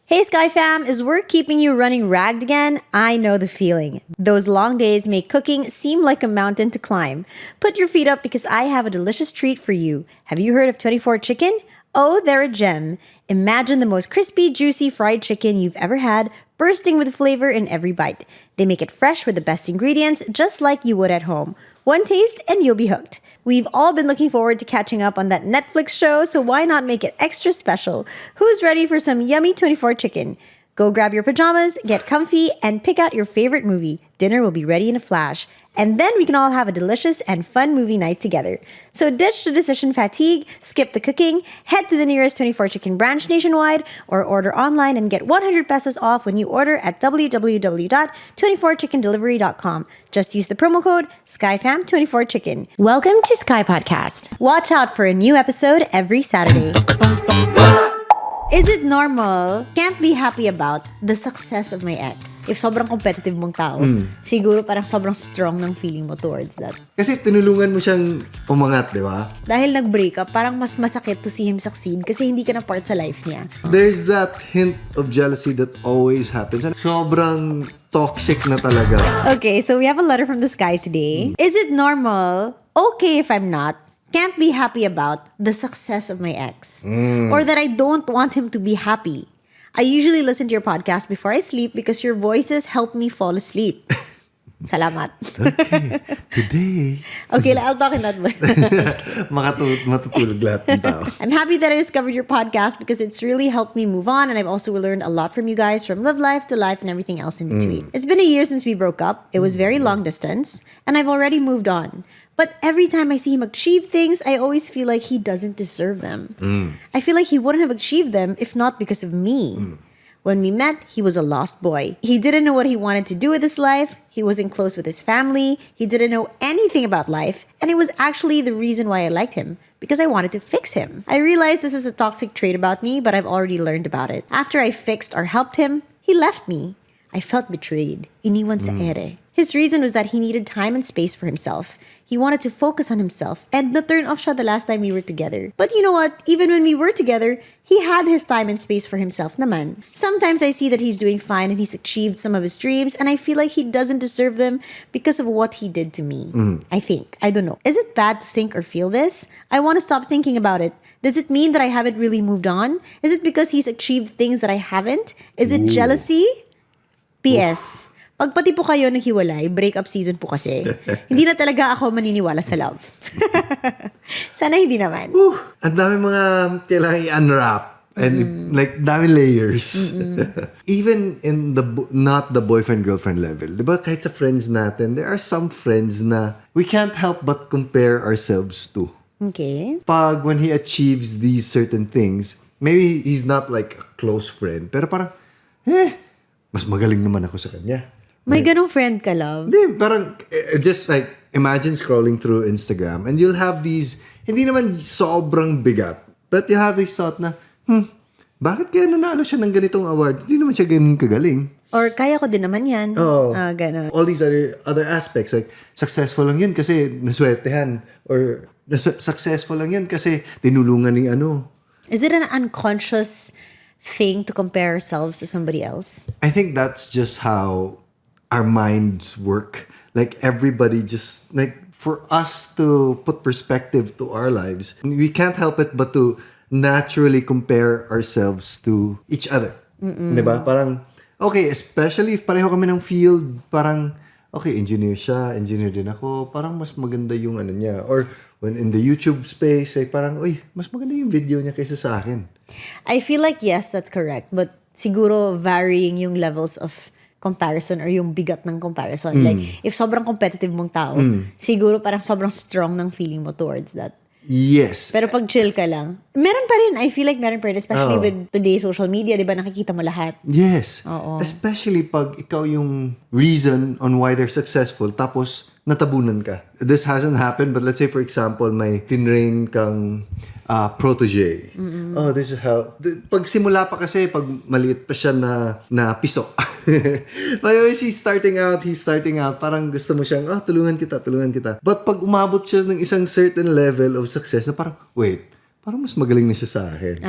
Hey Sky Fam, is work keeping you running ragged again? I know the feeling. Those long days make cooking seem like a mountain to climb. Put your feet up because I have a delicious treat for you. Have you heard of 24 Chicken? Oh, they're a gem. Imagine the most crispy, juicy fried chicken you've ever had, bursting with flavor in every bite. They make it fresh with the best ingredients, just like you would at home. One taste and you'll be hooked. We've all been looking forward to catching up on that Netflix show, so why not make it extra special? Who's ready for some yummy 24 chicken? Go grab your pajamas, get comfy, and pick out your favorite movie. Dinner will be ready in a flash. And then we can all have a delicious and fun movie night together. So ditch the decision fatigue, skip the cooking, head to the nearest 24 Chicken branch nationwide, or order online and get 100 pesos off when you order at www.24chickendelivery.com. Just use the promo code SkyFam24Chicken. Welcome to Sky Podcast. Watch out for a new episode every Saturday. Is it normal? Can't be happy about the success of my ex. If sobrang competitive mong tao, siguro parang sobrang strong ng feeling mo towards that. Kasi tinulungan mo siyang umangat, di ba? Dahil nag-break up, parang mas masakit to see him succeed kasi hindi ka na part sa life niya. There's that hint of jealousy that always happens. Sobrang toxic na talaga. Okay, so we have a letter from the sky today. Is it normal? Okay if I'm not. Can't be happy about the success of my ex. Or that I don't want him to be happy. I usually listen to your podcast before I sleep because your voices help me fall asleep. Salamat. Okay. Today. Okay, I'll talk in that way. Matutulog lahat ng tao. I'm happy that I discovered your podcast because it's really helped me move on, and I've also learned a lot from you guys, from love life to life and everything else in between. It's been a year since we broke up. It was very long distance, and I've already moved on. But every time I see him achieve things, I always feel like he doesn't deserve them. I feel like he wouldn't have achieved them if not because of me. When we met, he was a lost boy. He didn't know what he wanted to do with his life. He wasn't close with his family. He didn't know anything about life. And it was actually the reason why I liked him, because I wanted to fix him. I realized this is a toxic trait about me, but I've already learned about it. After I fixed or helped him, he left me. I felt betrayed. Iniwan sa ere. His reason was that he needed time and space for himself. He wanted to focus on himself and na-turn off siya the last time we were together. But you know what? Even when we were together, he had his time and space for himself naman. Sometimes I see that he's doing fine and he's achieved some of his dreams and I feel like he doesn't deserve them because of what he did to me. I think. I don't know. Is it bad to think or feel this? I want to stop thinking about it. Does it mean that I haven't really moved on? Is it because he's achieved things that I haven't? Is it jealousy? P.S. Pag pati po kayo naghiwalay, breakup season po kasi, hindi na talaga ako maniniwala sa love. Sana hindi naman. Ang dami mga kailangan i-unwrap. And like, dami layers. Even in the not the boyfriend-girlfriend level. Diba, kahit sa friends natin, there are some friends na we can't help but compare ourselves to. Okay. Pag when he achieves these certain things, maybe he's not like a close friend, pero parang, mas magaling naman ako sa kanya. May ganong friend ka, love? Hindi, parang, just like, imagine scrolling through Instagram and you'll have these, hindi naman sobrang bigat, but you have this thought na, bakit kaya nanalo siya ng ganitong award? Hindi naman siya ganun kagaling. Or kaya ko din naman yan. Oo. Ganon. All these other aspects, like, successful lang yan kasi naswertehan. Or, successful lang yan kasi tinulungan ni ano. Is it an unconscious thing to compare ourselves to somebody else? I think that's just how our minds work. Like everybody just, like for us to put perspective to our lives, we can't help it but to naturally compare ourselves to each other. Diba? Parang, okay, especially if pareho kami ng field, parang, okay, engineer siya, engineer din ako, parang mas maganda yung ano niya. Or when in the YouTube space, ay parang, uy, mas maganda yung video niya kaysa sa akin. I feel like yes, that's correct. But siguro varying yung levels of comparison or yung bigat ng comparison. Like, if sobrang competitive mong tao, siguro parang sobrang strong ng feeling mo towards that. Yes. Pero pag chill ka lang, meron pa rin. I feel like meron pa rin. Especially with today's social media, di ba, nakikita mo lahat. Yes. Oo. Especially pag ikaw yung reason on why they're successful, tapos natabunan ka. This hasn't happened, but let's say, for example, may tinrain kang protege. Oh, this is how... Pag simula pa kasi, pag maliit pa siya na piso. By the way, he's starting out, parang gusto mo siyang, tulungan kita. But pag umabot siya ng isang certain level of success, na parang, wait, parang mas magaling na siya sa akin.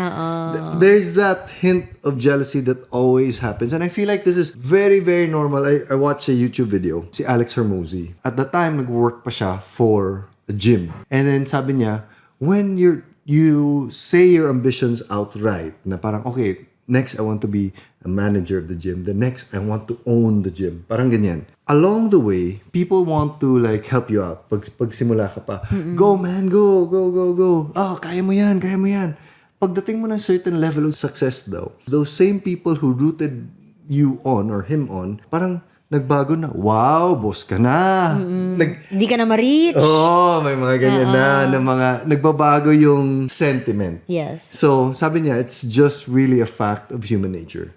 There's that hint of jealousy that always happens. And I feel like this is very, very normal. I watched a YouTube video, si Alex Hormozy. At the time, nag-work pa siya for a gym. And then sabi niya, when you say your ambitions outright, na parang, okay, next I want to be a manager of the gym. The next, I want to own the gym. Parang ganyan. Along the way, people want to like help you out. Pag simula ka pa, go man, go. Oh, kaya mo yan. Pagdating mo ng certain level of success daw, those same people who rooted you on or him on, parang nagbago na, wow, boss ka na. Hindi ka na ma-reach. May mga ganyan na mga, nagbabago yung sentiment. Yes. So, sabi niya, it's just really a fact of human nature.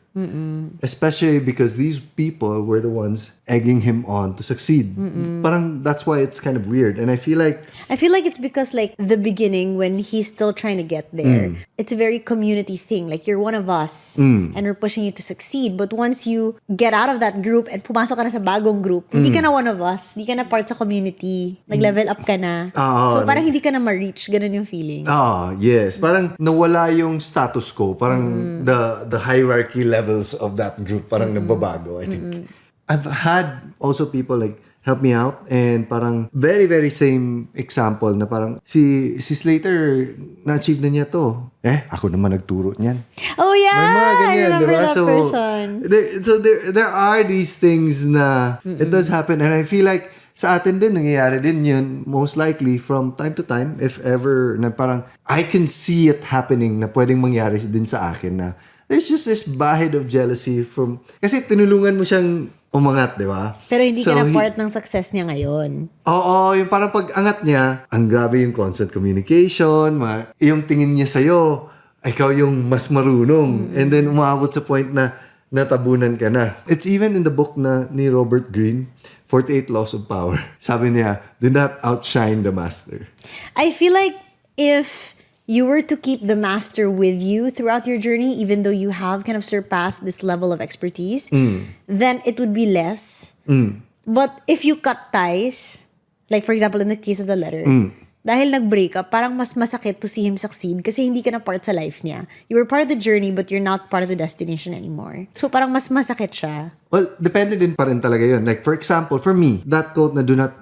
Especially because these people were the ones egging him on to succeed. Parang that's why it's kind of weird. And I feel like it's because like the beginning when he's still trying to get there, it's a very community thing. Like you're one of us and we're pushing you to succeed. But once you get out of that group and pumasok ka na sa bagong group, hindi ka na one of us. Hindi ka na part sa community. Nag-level up ka na. So parang hindi ka na ma-reach. Ganun yung feeling. Yes. Parang nawala yung status quo. Parang the hierarchy levels of that group parang nagbabago, I think. I've had also people like help me out and parang very, very same example na parang si Slater na-achieve na niya to. Ako naman nagturo niyan. Oh yeah! May mga ganyan, I remember diba? that person. There are these things na it does happen and I feel like sa atin din, nangyayari din yun most likely from time to time if ever na parang I can see it happening na pwedeng mangyari din sa akin na there's just this bahid of jealousy from kasi tinulungan mo siyang umangat, di ba? Pero hindi ka na part ng success niya ngayon. Oo, yung parang pag-angat niya, ang grabe yung constant communication, yung tingin niya sa'yo, ikaw yung mas marunong. And then umabot sa point na natabunan ka na. It's even in the book na ni Robert Greene, 48 Laws of Power. Sabi niya, do not outshine the master. I feel like if you were to keep the master with you throughout your journey, even though you have kind of surpassed this level of expertise, then it would be less. But if you cut ties, like for example, in the case of the letter, dahil nag-break up, parang mas masakit to see him succeed kasi hindi ka na part sa life niya. You were part of the journey, but you're not part of the destination anymore. So parang mas masakit siya. Well, depende din pa rin talaga yun. Like for example, for me, that quote na do not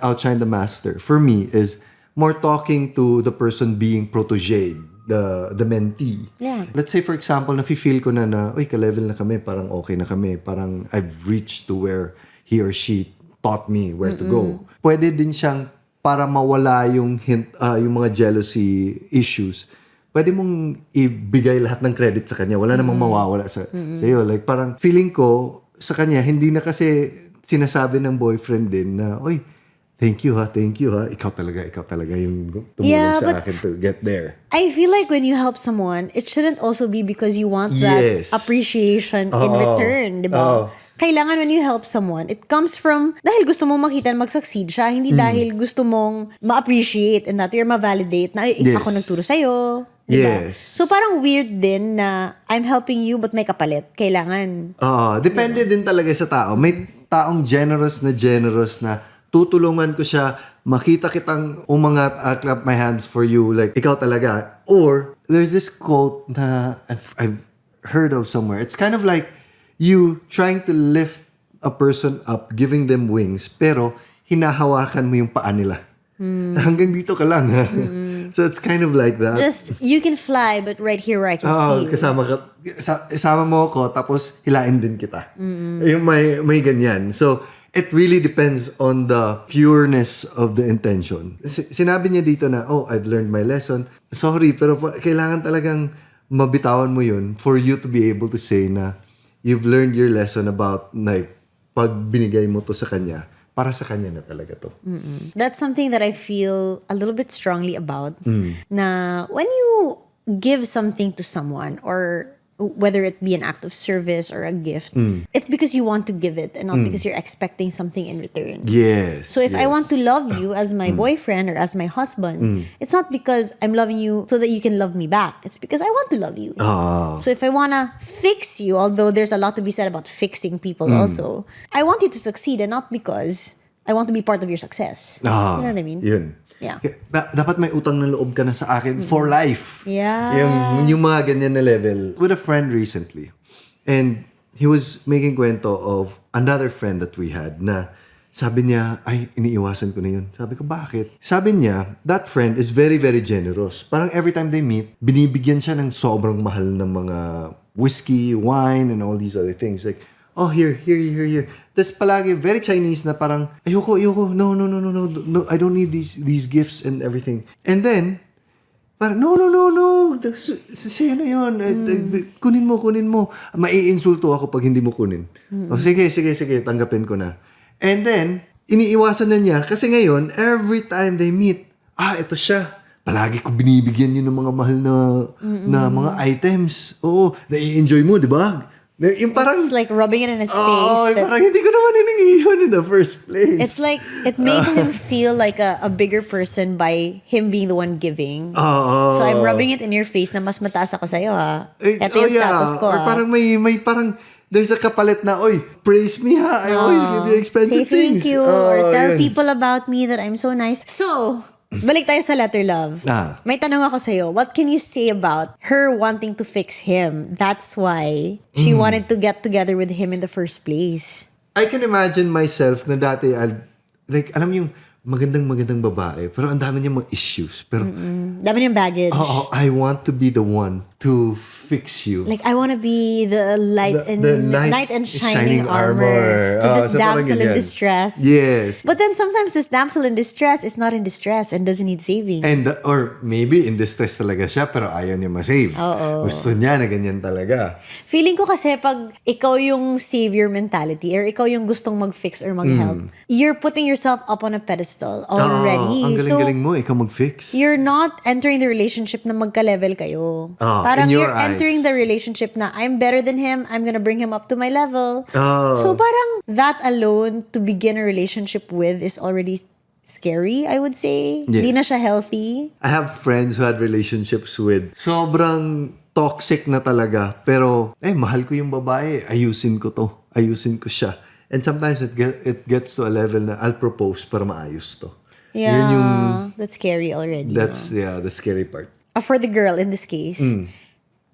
outshine the master, for me is more talking to the person being protégé, the mentee. Yeah. Let's say, for example, nafe-feel ko na, uy, ka-level na kami, parang okay na kami, parang I've reached to where he or she taught me where to go. Pwede din siyang, para mawala yung hint, yung mga jealousy issues, pwede mong ibigay lahat ng credit sa kanya. Wala namang mawawala sa iyo. Like, parang feeling ko, sa kanya, hindi na kasi sinasabi ng boyfriend din na, uy, thank you ha. Ikaw talaga yung tumulong sa akin to get there. I feel like when you help someone, it shouldn't also be because you want that appreciation in return, di ba? Kailangan when you help someone, it comes from, dahil gusto mong makita na mag-succeed siya, hindi dahil gusto mong ma-appreciate and that you're ma-validate na, ako nagturo sa'yo. Diba? Yes. So parang weird din na I'm helping you but may kapalit. Kailangan. Depende din talaga sa tao. May taong generous na tutulungan ko siya, makita kitang umangat, I'll clap my hands for you, like, ikaw talaga. Or, there's this quote na I've heard of somewhere. It's kind of like you trying to lift a person up, giving them wings, pero hinahawakan mo yung paa nila. Hanggang dito ka lang. So, it's kind of like that. Just, you can fly, but right here where I can see you. Kasama mo ako, tapos hilain din kita. Yung may ganyan. So, it really depends on the pureness of the intention. Sinabi niya dito na, I've learned my lesson. Sorry, pero kailangan talagang mabitawan mo yun for you to be able to say na you've learned your lesson about like, pag binigay mo to sa kanya, para sa kanya na talaga to. That's something that I feel a little bit strongly about. Na when you give something to someone or whether it be an act of service or a gift, it's because you want to give it and not because you're expecting something in return. Yes. So if I want to love you as my boyfriend or as my husband, it's not because I'm loving you so that you can love me back. It's because I want to love you. So if I want to fix you, although there's a lot to be said about fixing people also, I want you to succeed and not because I want to be part of your success. You know what I mean? Yun. Yeah. Dapat may utang ng loob ka na sa akin for life. Yeah. Yung mga ganyan na level. With a friend recently. And he was making kwento of another friend that we had na sabi niya, ay, iniiwasan ko na yun. Sabi ko, bakit? Sabi niya, that friend is very, very generous. Parang every time they meet, binibigyan siya ng sobrang mahal ng mga whiskey, wine, and all these other things. Like, oh, here. Tapos palagi, very Chinese na parang, ayoko, no, I don't need these gifts and everything. And then, parang, no. Sa'yo na yun. Kunin mo. Maiinsulto ako pag hindi mo kunin. Oh, sige, tanggapin ko na. And then, iniiwasan na niya kasi ngayon, every time they meet, ito siya. Palagi ko binibigyan yun ng mga mahal na mga items. Oo, nai-enjoy mo, di ba? Yung parang, It's like rubbing it in his face. Parang hindi ko naman hiningi yun in the first place. It's like, it makes him feel like a bigger person by him being the one giving. So I'm rubbing it in your face na mas mataas ako sa'yo, ha? Ito yung status ko, Or parang may parang, there's a kapalit na, oy, praise me ha. I always give you expensive things. Say thank you or tell people about me that I'm so nice. So, balik tayo sa letter love. May tanong ako sa'yo. What can you say about her wanting to fix him? That's why she wanted to get together with him in the first place. I can imagine myself na dati, alam yung magandang babae, pero ang dami niya mga issues. Pero, dami niyang baggage. I want to be the one to fix you. Like, I want to be the knight and shining armor to this damsel in distress. Yes. But then sometimes this damsel in distress is not in distress and doesn't need saving. Or maybe in distress talaga siya, pero ayaw niya ma-save. Gusto niya na ganyan talaga. Feeling ko kasi pag ikaw yung savior mentality or ikaw yung gustong mag-fix or mag-help, you're putting yourself up on a pedestal already. Ang galing-galing mo, ikaw mag-fix. You're not entering the relationship na magka-level kayo. Parang you're entering the relationship na I'm better than him, I'm gonna bring him up to my level. So parang that alone to begin a relationship with is already scary, I would say. Yes. Hindi na siya healthy. I have friends who had relationships with sobrang toxic na talaga. Pero, mahal ko yung babae. Ayusin ko to. Ayusin ko siya. And sometimes it gets to a level na I'll propose para maayos to. Yeah, yun yung, that's scary already. That's, the scary part. For the girl in this case,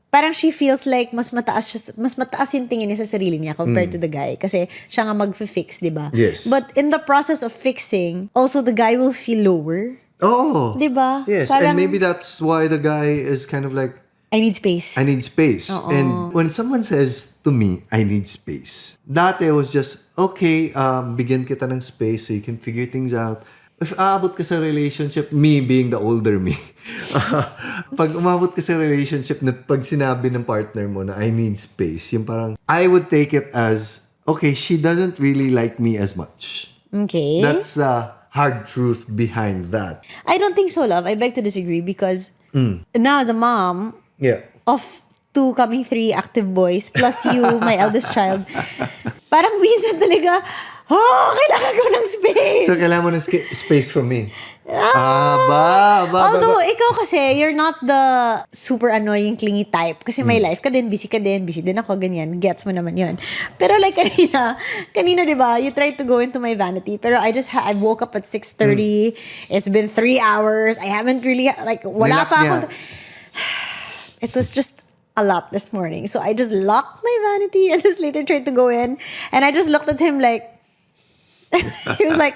parang she feels like mas mataas yung tingin niya sa sarili niya compared to the guy. Kasi siya nga mag-fix, di ba? Yes. But in the process of fixing, also the guy will feel lower. Oh. Di ba? Yes, parang, and maybe that's why the guy is kind of like, I need space. I need space. And when someone says to me, I need space, dati was just, okay, bigyan kita ng space so you can figure things out. If aabot ka sa relationship, me being the older me, pag umabot ka sa relationship na pag sinabi ng partner mo na I need space, yung parang, I would take it as, okay, she doesn't really like me as much. Okay. That's the hard truth behind that. I don't think so, love. I beg to disagree because now as a mom of 2 coming 3 active boys plus you, my eldest child, parang minsan talaga, kailangan ko ng space. So, kailangan mo ng space from me. Although, ikaw kasi, you're not the super annoying, clingy type. Kasi may life ka din, busy din ako, ganyan. Gets mo naman yun. Pero like kanina, di ba, you tried to go into my vanity. Pero I woke up at 6:30. It's been 3 hours. I haven't really, wala pa ako. It was just a lot this morning. So I just locked my vanity and just later tried to go in. And I just looked at him like, he was like,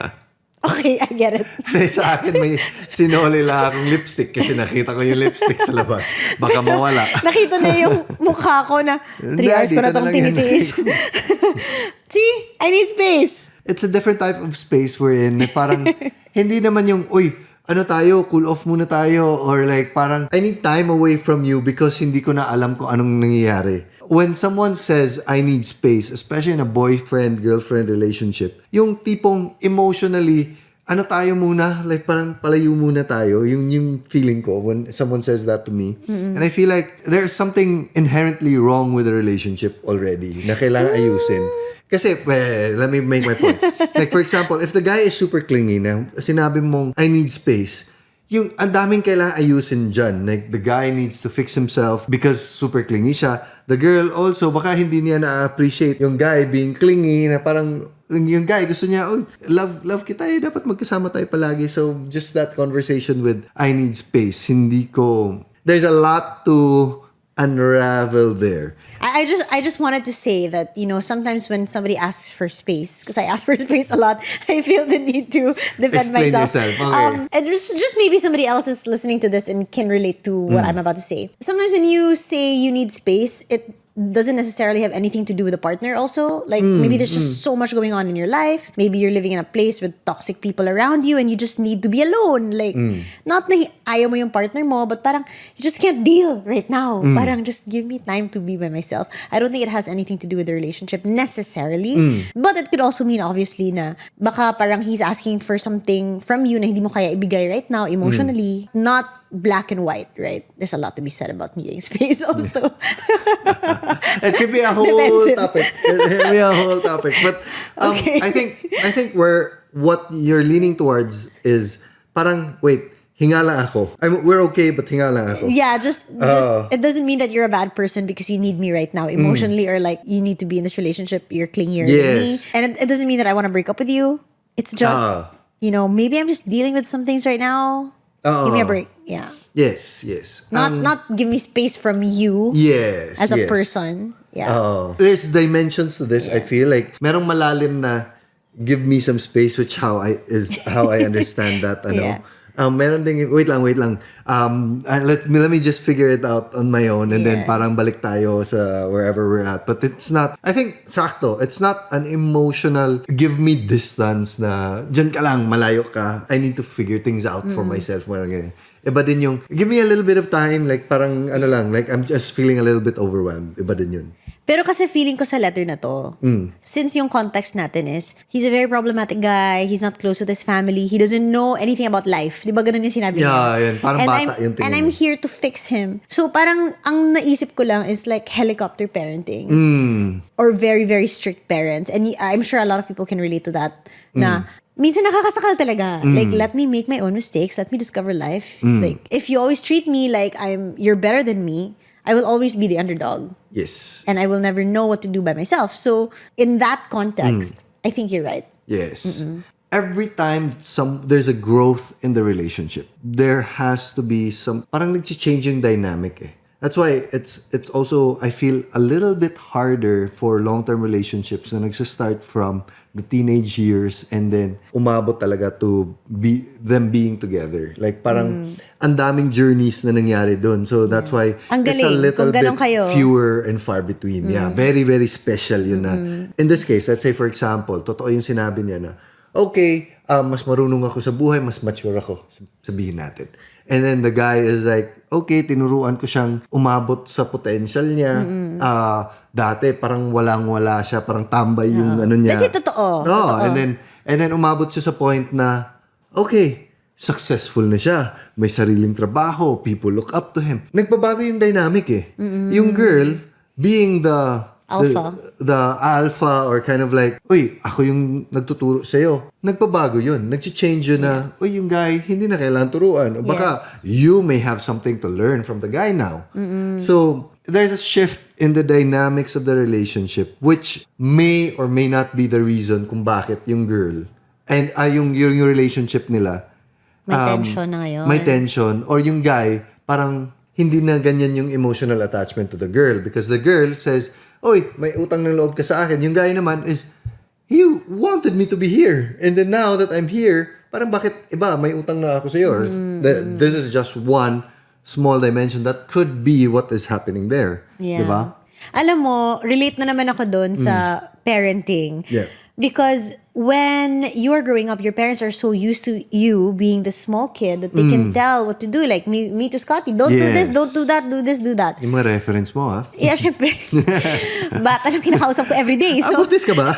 okay, I get it. Sa akin may sinoli lang akong lipstick kasi nakita ko yung lipstick sa labas. Baka mawala. Nakita na yung mukha ko na 3 hours ko na itong tinitiis. See? I need space. It's a different type of space we're in. Parang hindi naman yung, ano tayo, cool off muna tayo. Or like parang, I need time away from you because hindi ko na alam kung anong nangyayari. When someone says, I need space, especially in a boyfriend-girlfriend relationship, yung tipong emotionally, ano tayo muna, like parang palayo muna tayo, yung feeling ko when someone says that to me. And I feel like there's something inherently wrong with the relationship already na kailangan ayusin. Kasi, let me make my point. Like for example, if the guy is super clingy na sinabi mong, I need space, yung ang daming kailangan ayusin dyan. Like, the guy needs to fix himself because super clingy siya. The girl also, baka hindi niya na-appreciate yung guy being clingy na parang yung guy, gusto niya, oh, love kita eh, dapat magkasama tayo palagi. So, just that conversation with, I need space. There's a lot to unravel there. I just wanted to say that, sometimes when somebody asks for space, because I ask for space a lot, I feel the need to defend Explain myself. yourself. Okay. And just maybe somebody else is listening to this and can relate to what I'm about to say. Sometimes when you say you need space, it doesn't necessarily have anything to do with the partner also. Like, maybe there's just so much going on in your life. Maybe you're living in a place with toxic people around you and you just need to be alone. Like, not na ayaw mo yung partner mo, but parang you just can't deal right now. Parang just give me time to be by myself. I don't think it has anything to do with the relationship necessarily. But it could also mean, obviously, na baka parang he's asking for something from you na hindi mo kaya ibigay right now emotionally. Not black and white, right? There's a lot to be said about needing space also. It could be a whole topic. It could be a whole topic. But Okay. I think what you're leaning towards is parang, wait, hinga lang ako. We're okay, but hinga lang ako. Yeah, just it doesn't mean that you're a bad person because you need me right now emotionally or like you need to be in this relationship, you're clingier than me. Yes. And it doesn't mean that I want to break up with you. It's just, maybe I'm just dealing with some things right now. Give me a break. Yeah. Yes. Not give me space from you Yes. as a person. Yeah. There's dimensions to this. I feel like merong malalim na give me some space, which how I understand that. Yeah. Meron ding wait lang. Let me just figure it out on my own and then parang balik tayo sa wherever we're at. But it's not. I think sakto. It's not an emotional give me distance na dyan ka lang, malayo ka. I need to figure things out for myself. Parang ganyan. Iba din yung give me a little bit of time, like parang like I'm just feeling a little bit overwhelmed. Iba din yun. Pero kasi feeling ko sa letter na to, since yung context natin is, he's a very problematic guy, he's not close with his family, he doesn't know anything about life. Di ba ganun yung sinabi niya? Yeah, yan. Parang bata yung tingin And I'm niya. here to fix him. So parang, ang naisip ko lang is like helicopter parenting. Or very, very strict parents. And I'm sure a lot of people can relate to that. Na, minsan nakakasakal talaga. Like, let me make my own mistakes. Let me discover life. Like, if you always treat me like you're better than me, I will always be the underdog. Yes. And I will never know what to do by myself. So, in that context, I think you're right. Yes. Every time there's a growth in the relationship, there has to be some parang nag-change yung dynamic eh. That's why it's also, I feel, a little bit harder for long-term relationships na nagsistart from the teenage years and then umabot talaga to them being together. Like parang ang daming journeys na nangyari dun. So that's why Ang it's a galing, little kung bit ganun kayo. fewer and far between. Yeah, very, very special yun na. In this case, let's say for example, totoo yung sinabi niya na, okay, mas marunong ako sa buhay, mas mature ako, sabihin natin. And then the guy is like, okay, tinuruan ko siyang umabot sa potential niya. Dati parang walang-wala siya, parang tambay yung ano niya. Kasi totoo. And then umabot siya sa point na, okay, successful na siya. May sariling trabaho, people look up to him. Nagbabago yung dynamic eh. Yung girl, being the alpha or kind of like, uy, ako yung nagtuturo sa'yo. Nagbabago yun. Nag-change yun na, uy, yung guy, hindi na kailangan turuan. O baka, you may have something to learn from the guy now. So, there's a shift in the dynamics of the relationship which may or may not be the reason kung bakit yung girl and yung relationship nila May tension na ngayon. May tension. Or yung guy, parang hindi na ganyan yung emotional attachment to the girl because the girl says, oy, may utang ng loob ka sa akin. Yung guy naman is, you wanted me to be here. And then now that I'm here, parang bakit iba, may utang na ako sa'yo. Or this is just one small dimension that could be what is happening there. Yeah. Diba? Alam mo, relate na naman ako doon sa parenting. Yeah. Because when you are growing up, your parents are so used to you being the small kid that they can tell what to do. Like, me to Scotty, don't do this, don't do that, do this, do that. Yung mga reference mo, ha? Yeah, syempre. Bata lang kinakausap ko every day. So, About this ka ba?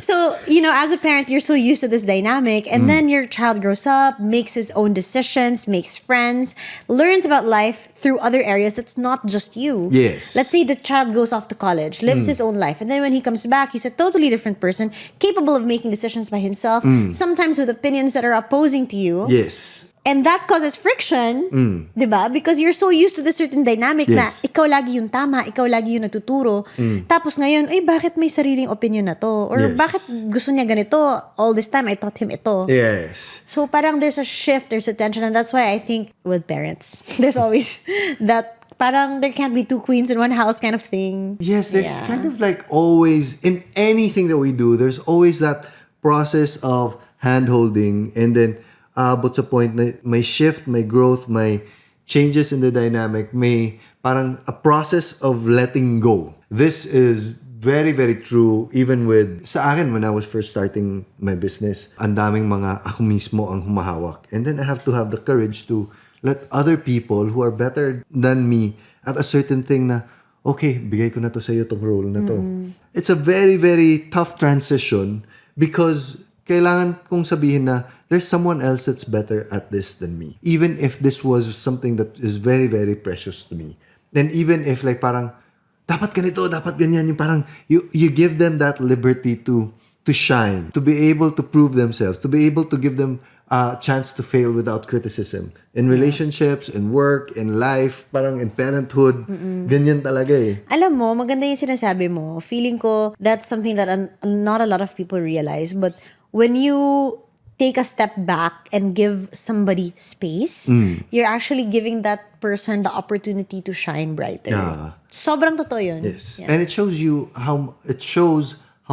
So, as a parent, you're so used to this dynamic. And then your child grows up, makes his own decisions, makes friends, learns about life through other areas that's not just you. Yes. Let's say the child goes off to college, lives his own life. And then when he comes back, he's a totally different person, capable of making decisions by himself, sometimes with opinions that are opposing to you. Yes. And that causes friction, di ba? Because you're so used to the certain dynamic na Yes. ikaw lagi yung tama, ikaw lagi yung natuturo. Tapos ngayon, bakit may sariling opinion na to? Or Yes. bakit gusto niya ganito? All this time, I taught him ito. Yes. So parang there's a shift, there's a tension. And that's why I think with parents, there's always that parang there can't be two queens in one house kind of thing. Yes, there's kind of like always, in anything that we do, there's always that process of hand-holding, and then abot sa point na may shift, may growth, may changes in the dynamic, may parang a process of letting go. This is very, very true even with, sa akin when I was first starting my business, ang daming mga ako mismo ang humahawak. And then I have to have the courage to let other people who are better than me at a certain thing na, okay, bigay ko na to sa'yo tong role na to. It's a very, very tough transition because kailangan kong sabihin na there's someone else that's better at this than me. Even if this was something that is very, very precious to me. Then even if like parang, dapat ganito, dapat ganyan, yung parang, you give them that liberty to shine, to be able to prove themselves, to be able to give them a chance to fail without criticism. In relationships, in work, in life, parang in parenthood, ganyan talaga eh. Alam mo, maganda yung sinasabi mo. Feeling ko that's something that not a lot of people realize. But when you take a step back and give somebody space, you're actually giving that person the opportunity to shine brighter. Yeah. Sobrang totoo yun. Yes. Yeah. And it shows you how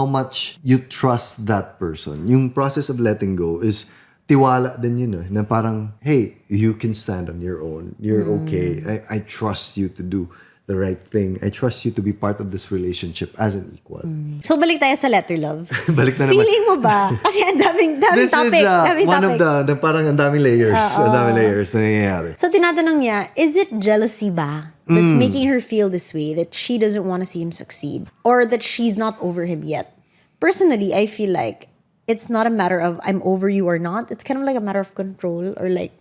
much you trust that person. Yung process of letting go is tiwala din yun eh, na parang, hey, you can stand on your own. You're okay. I trust you to do the right thing. I trust you to be part of this relationship as an equal. So, balik tayo sa letter love. Balik na naman. Feeling mo ba? Kasi ang daming This topic. is daming one topic. of the parang ang daming layers. Ang daming layers na nangyayari. So, tinatanong niya, is it jealousy ba that's making her feel this way, that she doesn't want to see him succeed? Or that she's not over him yet? Personally, I feel like it's not a matter of I'm over you or not. It's kind of like a matter of control or like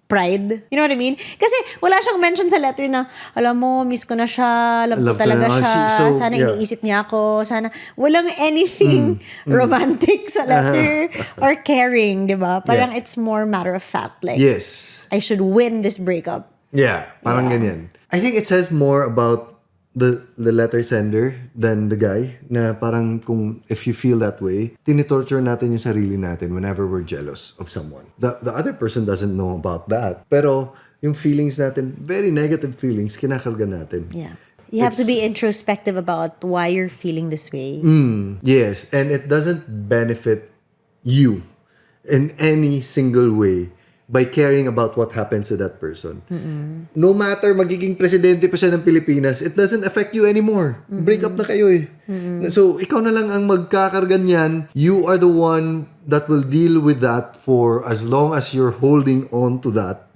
pride. You know what I mean? Kasi wala siyang mention sa letter na, alam mo, miss ko na siya, love ko Love ko talaga na. siya, sana iniisip niya ako, sana, walang anything romantic sa letter or caring, di ba? Parang it's more matter of fact. Like, Yes. I should win this breakup. Yeah, parang ganyan. I think it says more about the letter sender than the guy, na parang kung if you feel that way, tinitorture natin yung sarili natin whenever we're jealous of someone. The other person doesn't know about that. Pero yung feelings natin, very negative feelings, kinakarga natin. Yeah. You have to be introspective about why you're feeling this way. Yes, and it doesn't benefit you in any single way by caring about what happens to that person. No matter magiging presidente pa siya ng Pilipinas, it doesn't affect you anymore. Break up na kayo eh. So, ikaw na lang ang magkakarga niyan. You are the one that will deal with that for as long as you're holding on to that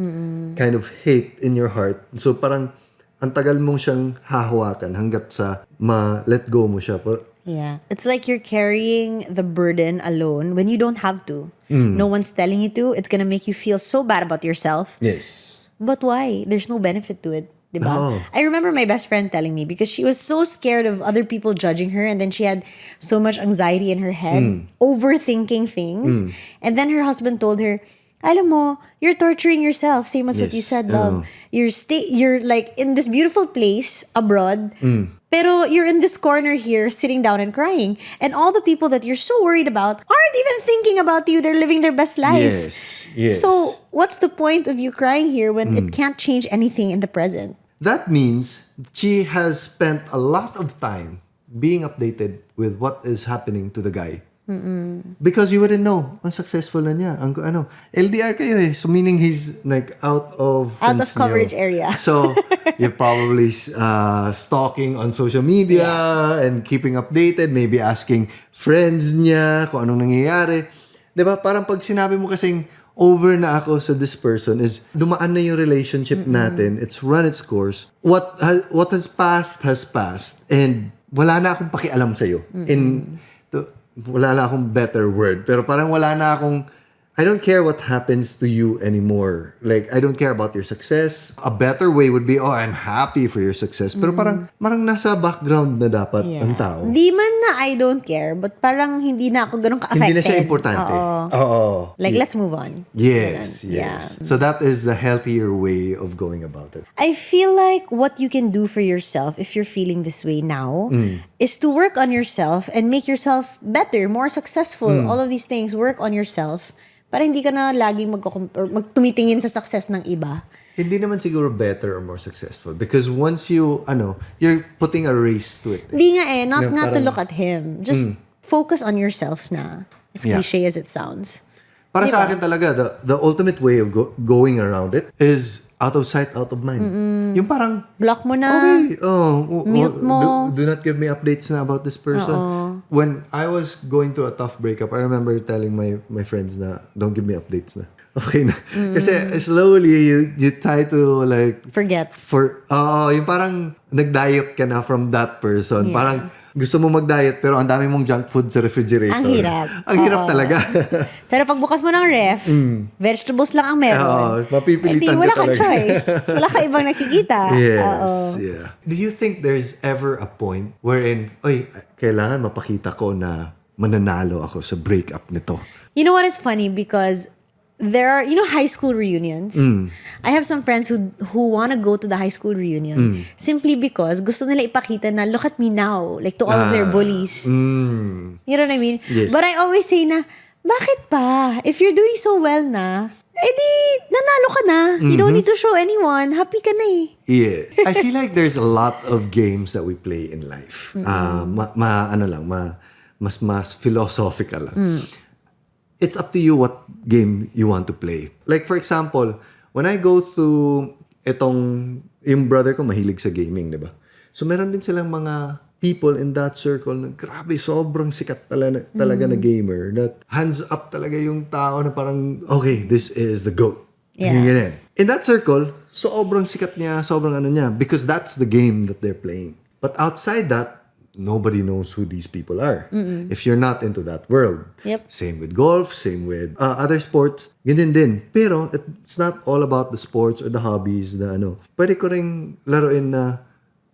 kind of hate in your heart. So, parang ang tagal mong siyang hahawakan hanggat sa ma-let go mo siya. Yeah. It's like you're carrying the burden alone when you don't have to. No one's telling you to. It's gonna make you feel so bad about yourself. Yes. But why? There's no benefit to it. Diba? Oh. I remember my best friend telling me because she was so scared of other people judging her, and then she had so much anxiety in her head, overthinking things. And then her husband told her, alam mo, you're torturing yourself, same as what you Yes. said, love. You're like in this beautiful place abroad, pero you're in this corner here sitting down and crying. And all the people that you're so worried about aren't even thinking about you. They're living their best life. Yes. So what's the point of you crying here when it can't change anything in the present? That means she has spent a lot of time being updated with what is happening to the guy. Because you wouldn't know, ang successful na niya. Ang LDR kayo eh. So meaning he's like out of coverage area. So you're probably stalking on social media and keeping updated, maybe asking friends niya kung anong nangyayari. 'Di ba? Parang pag sinabi mo kasing over na ako sa this person is dumaan na yung relationship natin. It's run its course. What has passed and wala na akong pakialam sa'yo. Wala na akong better word. Pero parang wala na akong I don't care what happens to you anymore. Like, I don't care about your success. A better way would be, I'm happy for your success. Pero parang nasa background na dapat ang tao. Di man na I don't care, but parang hindi na ako ganun ka-affected. Hindi na siya importante. Oo. Like, let's move on. Yes. Yeah. So that is the healthier way of going about it. I feel like what you can do for yourself if you're feeling this way now is to work on yourself and make yourself better, more successful. All of these things, work on yourself. Para hindi ka na laging tumitingin sa success ng iba. Hindi naman siguro better or more successful because once you're putting a race to it. Hindi nga not to look at him. Just focus on yourself na. As cliche as it sounds. Para sa akin talaga, the ultimate way of going around it is out of sight, out of mind. Yung parang, block mo na. Okay, mute mo. Do not give me updates na about this person. When I was going through a tough breakup, I remember telling my friends na, don't give me updates na. Okay na. Kasi slowly, you try to like... Forget. Yung parang nag-diet ka na from that person. Yeah. Parang gusto mo mag-diet pero ang dami mong junk food sa refrigerator. Ang hirap. Ang hirap talaga. Pero pagbukas mo ng ref, vegetables lang ang meron. Mapipilitan wala ka kang talaga. choice. Wala kang ibang nakikita. Yes, yeah. Do you think there's ever a point wherein, kailangan mapakita ko na mananalo ako sa breakup nito? You know what is funny? Because there are, high school reunions. I have some friends who want to go to the high school reunion simply because gusto nila ipakita na, look at me now, like to all of their bullies. You know what I mean? Yes. But I always say na, bakit pa? If you're doing so well na, edi, nanalo ka na. You don't need to show anyone. Happy ka na eh. Yeah. I feel like there's a lot of games that we play in life. Mas philosophical lang. It's up to you what game you want to play. Like for example, when I go through yung brother ko mahilig sa gaming, di ba? So meron din silang mga people in that circle na grabe, sobrang sikat talaga na gamer. That hands up talaga yung tao na parang, okay, this is the GOAT. Yeah. In that circle, sobrang sikat niya, sobrang niya, because that's the game that they're playing. But outside that, nobody knows who these people are if you're not into that world. Yep. Same with golf, same with other sports. Ganyan din. Pero it's not all about the sports or the hobbies na Pwede ko ring laruin na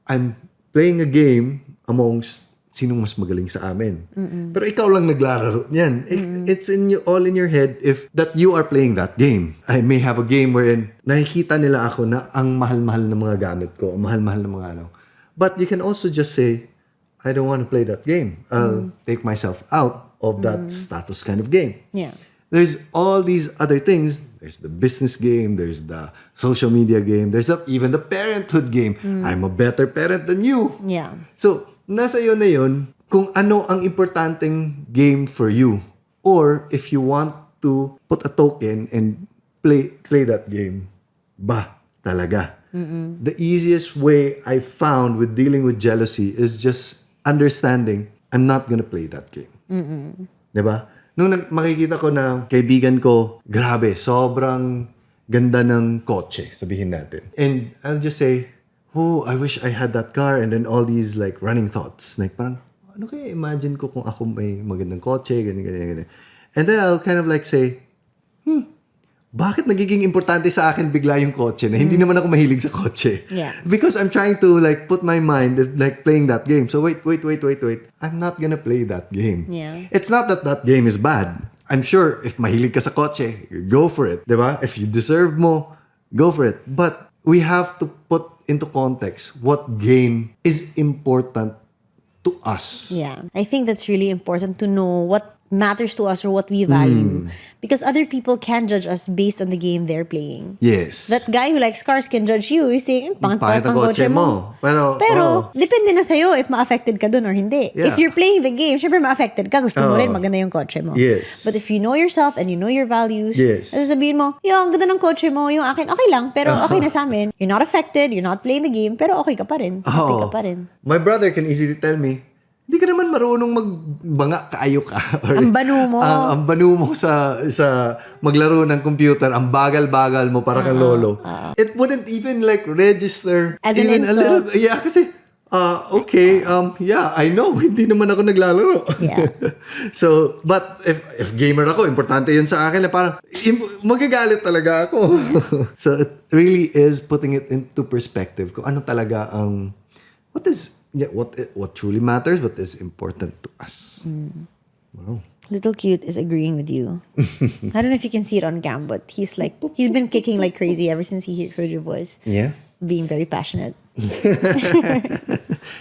I'm playing a game amongst sinong mas magaling sa amin. Pero ikaw lang naglalaro niyan. It's all in your head if that you are playing that game. I may have a game wherein nakikita nila ako na ang mahal-mahal ng mga gamit ko, ang mahal-mahal ng mga But you can also just say, I don't want to play that game. I'll take myself out of that status kind of game. Yeah. There's all these other things. There's the business game. There's the social media game. There's even the parenthood game. I'm a better parent than you. Yeah. So, nasa iyo na yun kung ano ang importanteng game for you. Or if you want to put a token and play that game. Talaga. The easiest way I found with dealing with jealousy is just understanding I'm not gonna play that game. Diba? Nung makikita ko na kaibigan ko, grabe, sobrang ganda ng kotse, sabihin natin. And I'll just say, I wish I had that car, and then all these like running thoughts. Like parang, ano kaya imagine ko kung ako may magandang kotse, ganyan. And then I'll kind of like say, bakit nagiging importante sa akin bigla yung kotse na hindi naman ako mahilig sa kotse? Yeah. Because I'm trying to like put my mind at, like playing that game. So wait. I'm not gonna play that game. Yeah. It's not that game is bad. I'm sure if mahilig ka sa kotse, go for it. Diba? If you deserve mo, go for it. But we have to put into context what game is important to us. Yeah. I think that's really important to know what matters to us or what we value. Because other people can judge us based on the game they're playing. Yes. That guy who likes cars can judge you. He's saying, pangit ang kotse mo. Pero depende na sa'yo if ma-affected ka dun or hindi. Yeah. If you're playing the game, syempre ma-affected ka. Gusto mo rin maganda yung kotse mo. Yes. But if you know yourself and you know your values, Yes. sasabihin mo, ang ganda ng kotse mo, yung akin, okay lang, pero okay na sa amin. You're not affected, you're not playing the game, pero okay ka pa rin. Happy ka pa rin. My brother can easily tell me, hindi ka naman marunong magbanga, kaayo ka. Ang banu mo. Ang banu mo sa maglaro ng computer, ang bagal-bagal mo para kang lolo. It wouldn't even like register as an even a insult. little. Yeah, kasi, Okay, yeah, I know. Hindi naman ako naglalaro. Yeah. So, but if gamer ako, importante yun sa akin na parang magagalit talaga ako. So, it really is putting it into perspective kung ano talaga ang what truly matters, what is important to us. Wow. Little Cute is agreeing with you. I don't know if you can see it on cam, but he's been kicking like crazy ever since he heard your voice. Yeah. Being very passionate.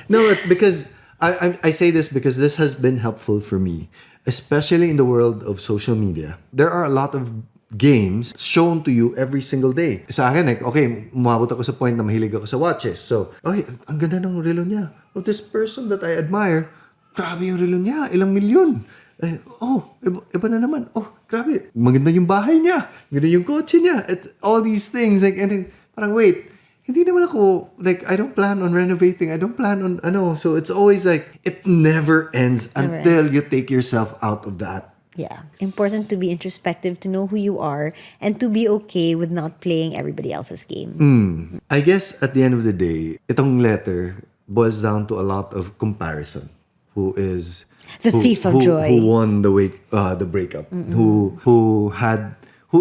No, because I say this because this has been helpful for me, especially in the world of social media. There are a lot of games shown to you every single day. Sa akin, like, okay, umabot ako sa point na mahilig ako sa watches. So, okay, ang ganda ng relo niya. Oh, this person that I admire, grabe yung relo niya, ilang milyon. Iba na naman. Oh, grabe, maganda yung bahay niya, maganda yung kotse niya. All these things, like, and then, parang wait, hindi naman ako, like, I don't plan on renovating. I don't plan on, so it's always like, it never ends until you take yourself out of that. Yeah. Important to be introspective, to know who you are, and to be okay with not playing everybody else's game. I guess at the end of the day, itong letter boils down to a lot of comparison. Who is the thief of joy? Who won the breakup? Who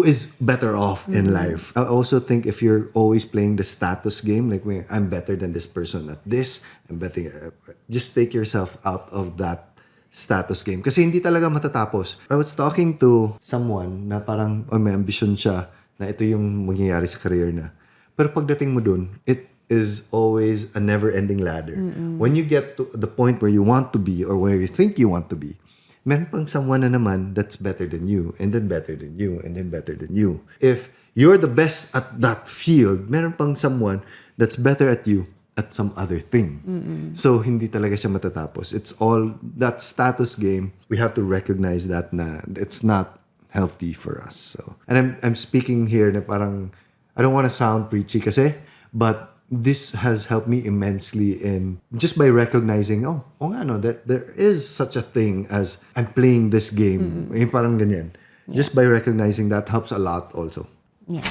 is better off in life? I also think if you're always playing the status game, like I'm better than this person at this, I'm betting, just take yourself out of that status game. Kasi hindi talaga matatapos. I was talking to someone na parang may ambition siya na ito yung mangyayari sa career na. Pero pagdating mo dun, it is always a never-ending ladder. When you get to the point where you want to be or where you think you want to be, meron pang someone na naman that's better than you, and then better than you, and then better than you. If you're the best at that field, meron pang someone that's better at you at some other thing. So, hindi talaga siya matatapos. It's all that status game. We have to recognize that na it's not healthy for us. So, and I'm speaking here na parang, I don't want to sound preachy kasi, but this has helped me immensely in just by recognizing, that there is such a thing as I'm playing this game. Parang ganyan. Yeah. Just by recognizing that helps a lot also. Yeah.